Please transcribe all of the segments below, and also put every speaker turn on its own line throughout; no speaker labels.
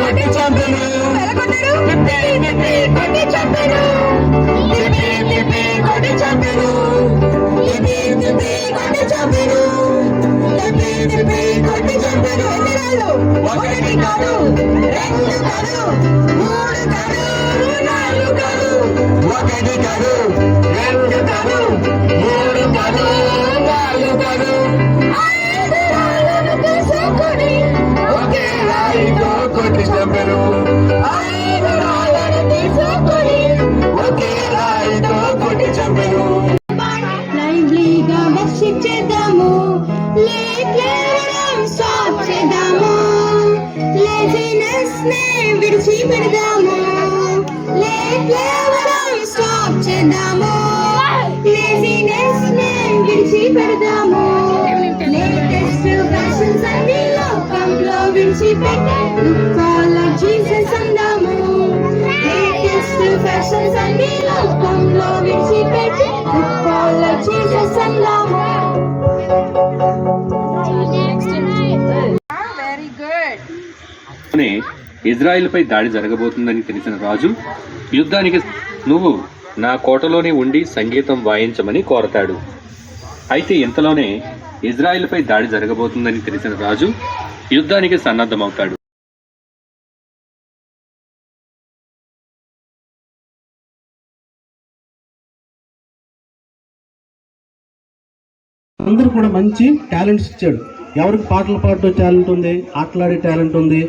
కొట్టి చంపెను తిప్పి తిప్పి కొట్టి చంపెను తిప్పి తిప్పి కొట్టి చంపెను తిప్పి తిప్పి కొట్టి చంపెను తిప్పి తిప్పి కొట్టి చంపెను ఒకటి కాదు రెండు కాదు మూడు కాదు నాలుగు కాదు ఒకటి కాదు రెండు కాదు మూడు కాదు నాలుగు కాదు ఐదు రాళ్ళను తీసుకొని ఒకే రాయితో కొట్టి చంపెను ఐదు రాళ్ళను తీసుకొని ఒకే రాయితో కొట్టి చంపెను
లైవ్లీగా వర్షిప్ చేద్దాము లేట్లేవడం స్టాప్ చేద్దాము లేజినెస్ నే విడిచి పెడదాము లేట్లేవడం స్టాప్ చేద్దాము లేజినెస్ నే విడిచి పెడదాము లేటెస్ట్ ఫ్యాషన్స్ అన్ని లోకంలో విడిచిపెట్టి ఫాలో జీసస్ అందాము లేటెస్ట్ ఫ్యాషన్స్ అన్ని లోకంలో విడిచిపెట్టి ఫాలో జీసస్ అందాము.
Very good.
ఇజ్రాయిల్ పై దాడి జరగబోతుందని తెలిసిన రాజు యుద్ధానికి నువ్వు నా కోటలోనే ఉండి సంగీతం వాయించమని కోరతాడు. అయితే ఇంతలోనే ఇజ్రాయిల్ పై దాడి జరగబోతుందని తెలిసిన రాజు యుద్ధానికి సన్నద్ధమవుతాడు.
అందరూ కూడా మంచి టాలెంట్స్ ఇచ్చాడు. ఎవరికి పాటలు పాడే టాలెంట్ ఉంది, ఆటలాడే టాలెంట్ ఉంది,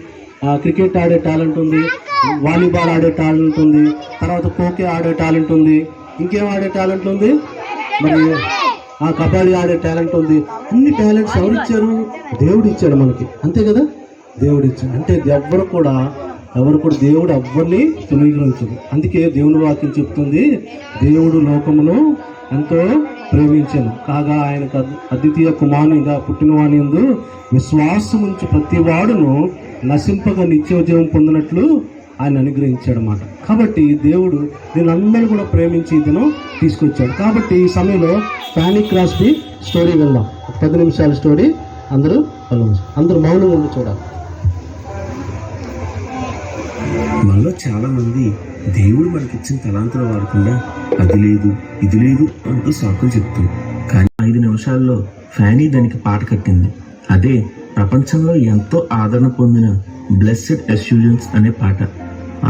క్రికెట్ ఆడే టాలెంట్ ఉంది, వాలీబాల్ ఆడే టాలెంట్ ఉంది, తర్వాత ఖోఖో ఆడే టాలెంట్ ఉంది, ఇంకేం ఆడే టాలెంట్ ఉంది, మరి కబడ్డీ ఆడే టాలెంట్ ఉంది. అన్ని టాలెంట్స్ ఎవరు ఇచ్చారు? దేవుడు ఇచ్చాడు మనకి, అంతే కదా. దేవుడు ఇచ్చాడు అంటే ఎవరు కూడా దేవుడు ఎవరిని తొలగించదు. అందుకే దేవుని వాక్యం చెప్తుంది, దేవుడు లోకమును ఎంతో ప్రేమించాను కాగా ఆయనకు అద్వితీయ కుమారునిగా పుట్టినవాని యందు విశ్వాసం ఉంచి ప్రతి వాడును నశింపగా నిత్యోజీవం పొందినట్లు ఆయన అనుగ్రహించాడు అన్నమాట. కాబట్టి దేవుడు దీనందరూ కూడా ప్రేమించి ఇతను తీసుకొచ్చాడు. కాబట్టి ఈ సమయంలో ఫ్యానీ క్రాస్బీ స్టోరీ వెళ్దాం. 10 నిమిషాల స్టోరీ. అందరూ మౌనంగా ఉండి చూడాలి.
మనలో చాలా మంది దేవుడు మనకిచ్చిన తలాంతులు వాడకుండా అది లేదు ఇది లేదు అంటూ సాకులు చెప్తాం. కానీ 5 నిమిషాల్లో ఫ్యానీ దానికి పాట కట్టింది. అదే ప్రపంచంలో ఎంతో ఆదరణ పొందిన బ్లెస్సెడ్ అష్యూరెన్స్ అనే పాట.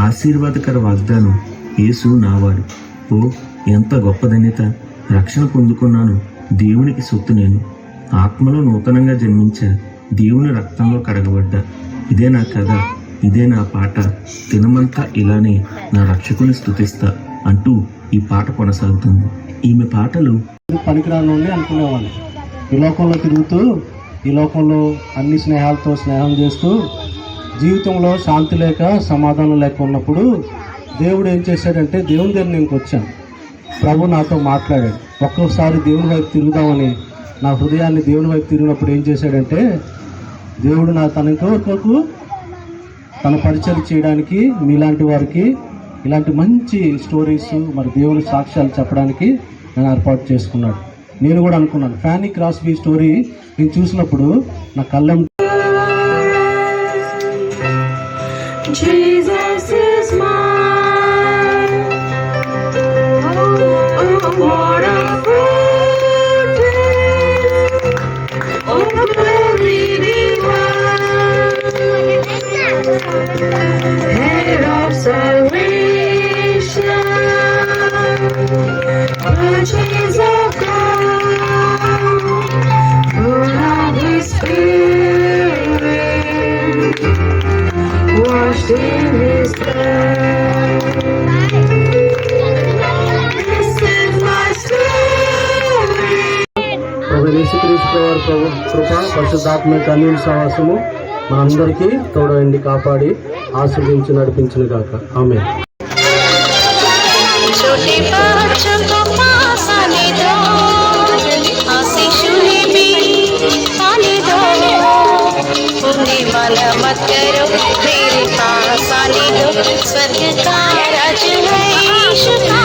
ఆశీర్వాదకర వాగ్దానం, యేసు నావాడు. ఓ ఎంత గొప్ప ధన్యత! రక్షణ పొందుకున్నాను, దేవునికి సొత్తు నేను. ఆత్మలో నూతనంగా జన్మించా, దేవుని రక్తంలో కడగబడ్డా. ఇదే నా కథ, ఇదే నా పాట. దినమంతా ఇలానే నా రక్షకుని స్తుతిస్తా అంటూ ఈ పాట కొనసాగుతుంది. ఈమె పాటలు
పనికిరాని అనుకునేవాళ్ళు. ఈ లోకంలో తిరుగుతూ, ఈ లోకంలో అన్ని స్నేహాలతో స్నేహం చేస్తూ, జీవితంలో శాంతి లేక సమాధానం లేక ఉన్నప్పుడు దేవుడు ఏం చేశాడంటే, దేవుని దగ్గర నేను వచ్చాను, ప్రభు నాతో మాట్లాడాడు. ఒక్కొక్కసారి దేవుని వైపు తిరుగుదామని నా హృదయాన్ని దేవుని వైపు తిరిగినప్పుడు ఏం చేశాడంటే, దేవుడు తన ఇంతవరకు తన పరిచయం చేయడానికి, మీలాంటి వారికి ఇలాంటి మంచి స్టోరీస్, మరి దేవుని సాక్ష్యాలు చెప్పడానికి నేను ఏర్పాటు చేసుకున్నాడు. నేను కూడా అనుకున్నాను, ఫ్యానీ క్రాస్బీ స్టోరీ నేను చూసినప్పుడు నా కళ్ళం
Jesus is mine. Oh, what a foretaste of glory divine, head of salvation, purchase of God, full of His Spirit, washed in His blood. This is my story.
ప్రభు యేసుక్రీస్తు వారి కృప, పరిశుద్ధాత్మ కన్నుల సహవాసము మనందరికీ తోడండి, కాపాడి ఆశీర్వదించి నడిపించిన గాక. ఆమేన్.
छोटे बच्चों को पास आने दो, आशीषुएं भी आने दो, होने वाला मत करो, मेरे पास आने दो, स्वर्ग का राज है यीशु का।